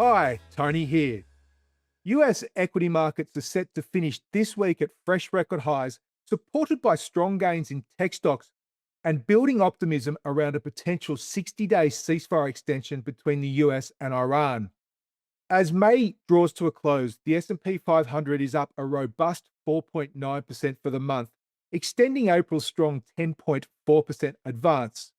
Hi, Tony here. US equity markets are set to finish this week at fresh record highs, supported by strong gains in tech stocks and building optimism around a potential 60-day ceasefire extension between the US and Iran. As May draws to a close, the S&P 500 is up a robust 4.9% for the month, extending April's strong 10.4% advance.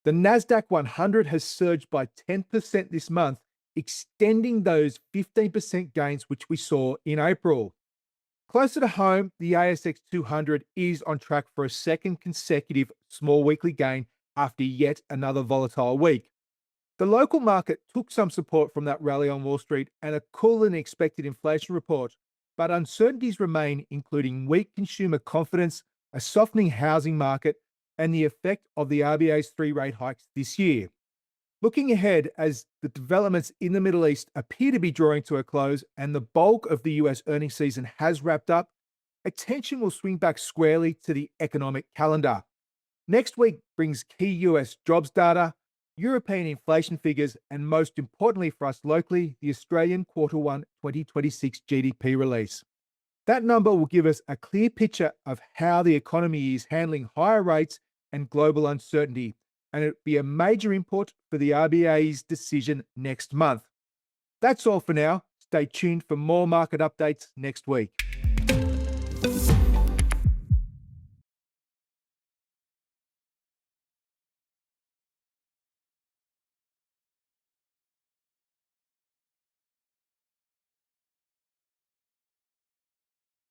The Nasdaq 100 has surged by 10% this month, extending those 15% gains which we saw in April. Closer to home, the ASX 200 is on track for a second consecutive small weekly gain after yet another volatile week. The local market took some support from that rally on Wall Street and a cooler than expected inflation report, but uncertainties remain, including weak consumer confidence, a softening housing market, and the effect of the RBA's 3 rate hikes this year. Looking ahead, as the developments in the Middle East appear to be drawing to a close and the bulk of the US earnings season has wrapped up, attention will swing back squarely to the economic calendar. Next week brings key US jobs data, European inflation figures, and most importantly for us locally, the Australian Q1 2026 GDP release. That number will give us a clear picture of how the economy is handling higher rates and global uncertainty, and it will be a major input for the RBA's decision next month. That's all for now. Stay tuned for more market updates next week.